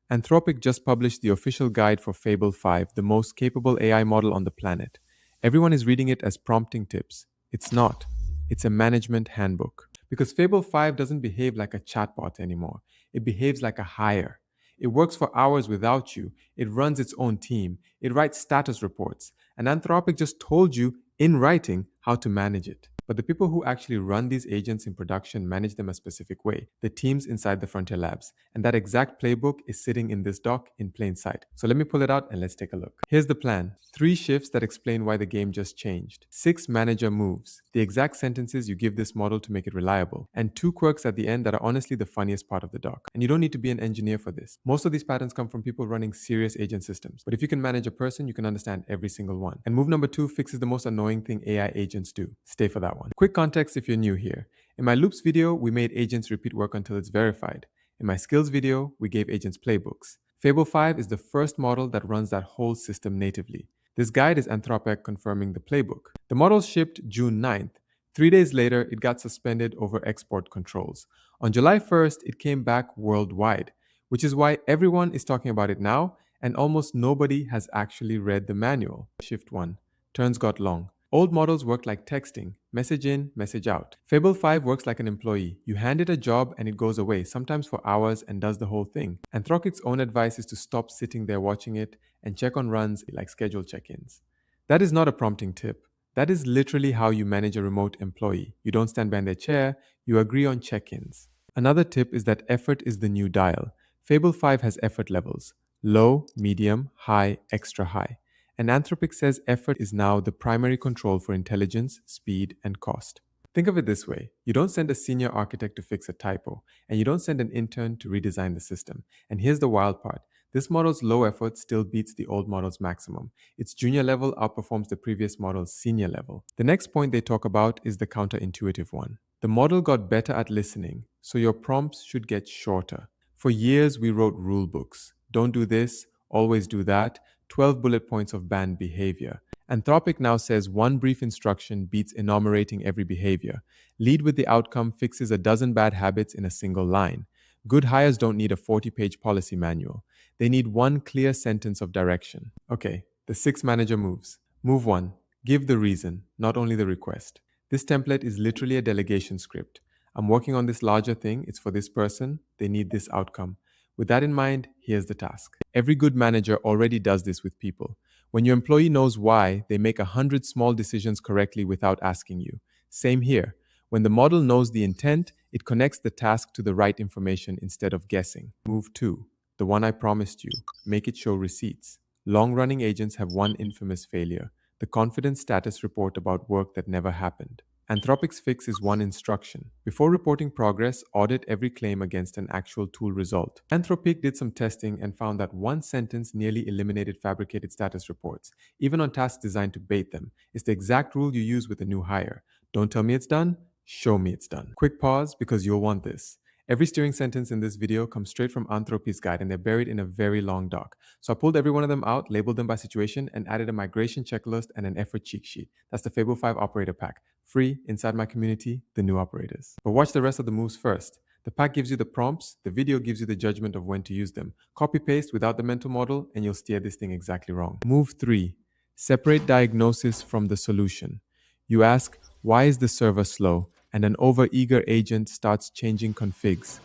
Anthropic just published the official guide for Fable 5, the most capable AI model on the planet. Everyone is reading it as prompting tips. It's not. It's a management handbook. Because Fable 5 doesn't behave like a chatbot anymore. It behaves like a hire. It works for hours without you. It runs its own team. It writes status reports. And Anthropic just told you in writing how to manage it. But the people who actually run these agents in production manage them a specific way, the teams inside the Frontier Labs. And that exact playbook is sitting in this doc in plain sight. So let me pull it out and let's take a look. Here's the plan. 3 shifts that explain why the game just changed. 6 manager moves, the exact sentences you give this model to make it reliable. And 2 quirks at the end that are honestly the funniest part of the doc. And you don't need to be an engineer for this. Most of these patterns come from people running serious agent systems. But if you can manage a person, you can understand every single one. And move number 2 fixes the most annoying thing AI agents do. Stay for that one. Quick context if you're new here. In my loops video, we made agents repeat work until it's verified. In my skills video, we gave agents playbooks. Fable 5 is the first model that runs that whole system natively. This guide is Anthropic confirming the playbook. The model shipped June 9th. 3 days later, it got suspended over export controls. On July 1st, it came back worldwide, which is why everyone is talking about it now, and almost nobody has actually read the manual. Shift 1. Turns got long. Old models worked like texting, message in, message out. Fable 5 works like an employee. You hand it a job and it goes away, sometimes for hours, and does the whole thing. Anthropic's own advice is to stop sitting there watching it and check on runs like scheduled check-ins. That is not a prompting tip. That is literally how you manage a remote employee. You don't stand behind their chair, you agree on check-ins. Another tip is that effort is the new dial. Fable 5 has effort levels: low, medium, high, extra high. And Anthropic says effort is now the primary control for intelligence, speed, and cost. Think of it this way. You don't send a senior architect to fix a typo, and you don't send an intern to redesign the system. And here's the wild part. This model's low effort still beats the old model's maximum. Its junior level outperforms the previous model's senior level. The next point they talk about is the counterintuitive one. The model got better at listening, so your prompts should get shorter. For years, we wrote rulebooks. Don't do this, always do that. 12 bullet points of banned behavior. Anthropic now says one brief instruction beats enumerating every behavior. Lead with the outcome fixes a dozen bad habits in a single line. Good hires don't need a 40-page policy manual. They need one clear sentence of direction. Okay, the 6 manager moves. Move 1. Give the reason, not only the request. This template is literally a delegation script. I'm working on this larger thing. It's for this person. They need this outcome. With that in mind, here's the task. Every good manager already does this with people. When your employee knows why, they make 100 small decisions correctly without asking you. Same here. When the model knows the intent, it connects the task to the right information instead of guessing. Move 2. The one I promised you. Make it show receipts. Long-running agents have one infamous failure: the confidence status report about work that never happened. Anthropic's fix is one instruction. Before reporting progress, audit every claim against an actual tool result. Anthropic did some testing and found that one sentence nearly eliminated fabricated status reports, even on tasks designed to bait them. It's the exact rule you use with a new hire. Don't tell me it's done, show me it's done. Quick pause because you'll want this. Every steering sentence in this video comes straight from Anthropic's guide, and they're buried in a very long doc. So I pulled every one of them out, labeled them by situation, and added a migration checklist and an effort cheat sheet. That's the Fable 5 operator pack. Free inside my community, the new operators. But watch the rest of the moves first. The pack gives you the prompts, the video gives you the judgment of when to use them. Copy paste without the mental model, and you'll steer this thing exactly wrong. Move 3. Separate diagnosis from the solution. You ask, why is the server slow? And an over-eager agent starts changing configs.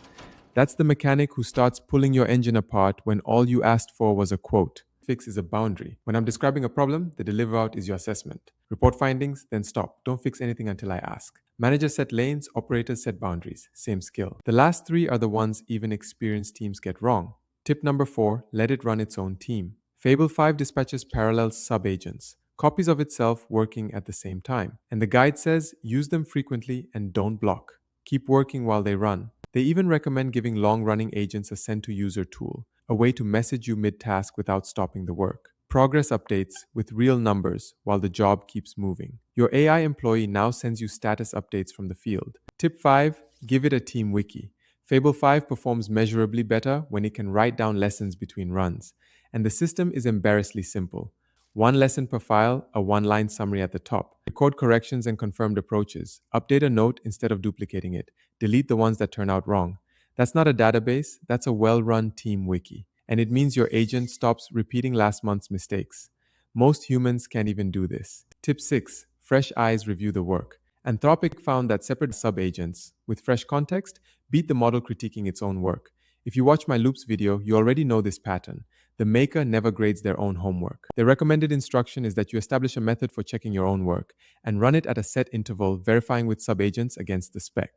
That's the mechanic who starts pulling your engine apart when all you asked for was a quote. Fix is a boundary. When I'm describing a problem, the deliver out is your assessment. Report findings, then stop. Don't fix anything until I ask. Managers set lanes, operators set boundaries. Same skill. The last 3 are the ones even experienced teams get wrong. Tip number 4, let it run its own team. Fable 5 dispatches parallel subagents, copies of itself working at the same time. And the guide says, use them frequently and don't block. Keep working while they run. They even recommend giving long-running agents a send-to-user tool, a way to message you mid-task without stopping the work. Progress updates with real numbers while the job keeps moving. Your AI employee now sends you status updates from the field. Tip 5, give it a team wiki. Fable 5 performs measurably better when it can write down lessons between runs. And the system is embarrassingly simple. 1 lesson per file, a 1-line summary at the top. Record corrections and confirmed approaches. Update a note instead of duplicating it. Delete the ones that turn out wrong. That's not a database, that's a well-run team wiki. and it means your agent stops repeating last month's mistakes. Most humans can't even do this. Tip 6. Fresh eyes review the work. Anthropic found that separate subagents with fresh context beat the model critiquing its own work. If you watch my loops video, you already know this pattern. The maker never grades their own homework. The recommended instruction is that you establish a method for checking your own work and run it at a set interval, verifying with subagents against the spec.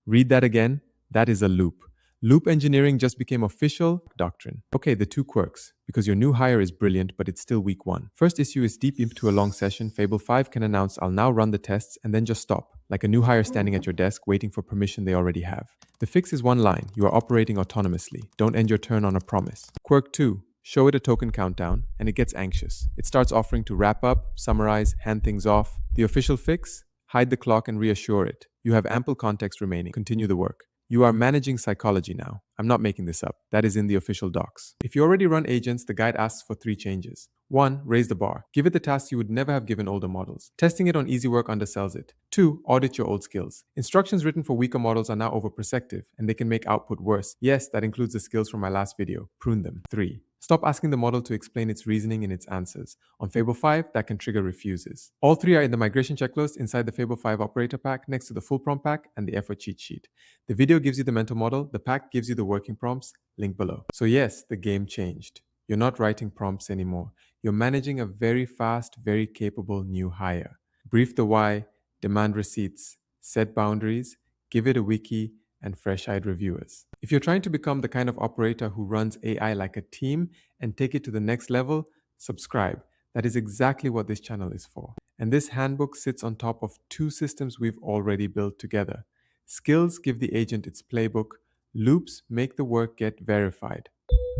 Read that again. That is a loop. Loop engineering just became official doctrine. Okay, the two quirks, because your new hire is brilliant, but it's still week 1. First issue is deep into a long session. Fable 5 can announce, I'll now run the tests and then just stop, like a new hire standing at your desk waiting for permission they already have. The fix is one line. You are operating autonomously. Don't end your turn on a promise. Quirk 2. Show it a token countdown, and it gets anxious. It starts offering to wrap up, summarize, hand things off. The official fix? Hide the clock and reassure it. You have ample context remaining. Continue the work. You are managing psychology now. I'm not making this up. That is in the official docs. If you already run agents, the guide asks for 3 changes. 1. Raise the bar. Give it the tasks you would never have given older models. Testing it on easy work undersells it. 2. Audit your old skills. Instructions written for weaker models are now overprotective, and they can make output worse. Yes, that includes the skills from my last video. Prune them. 3. Stop asking the model to explain its reasoning in its answers. On Fable 5, that can trigger refuses. All 3 are in the migration checklist inside the Fable 5 operator pack next to the full prompt pack and the effort cheat sheet. The video gives you the mental model, the pack gives you the working prompts, link below. So yes, the game changed. You're not writing prompts anymore. You're managing a very fast, very capable new hire. Brief the why, demand receipts, set boundaries, give it a wiki, and fresh-eyed reviewers. If you're trying to become the kind of operator who runs AI like a team and take it to the next level, subscribe. That is exactly what this channel is for. And this handbook sits on top of 2 systems we've already built together. Skills give the agent its playbook. Loops make the work get verified.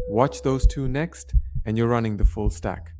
Watch those 2 next, and you're running the full stack.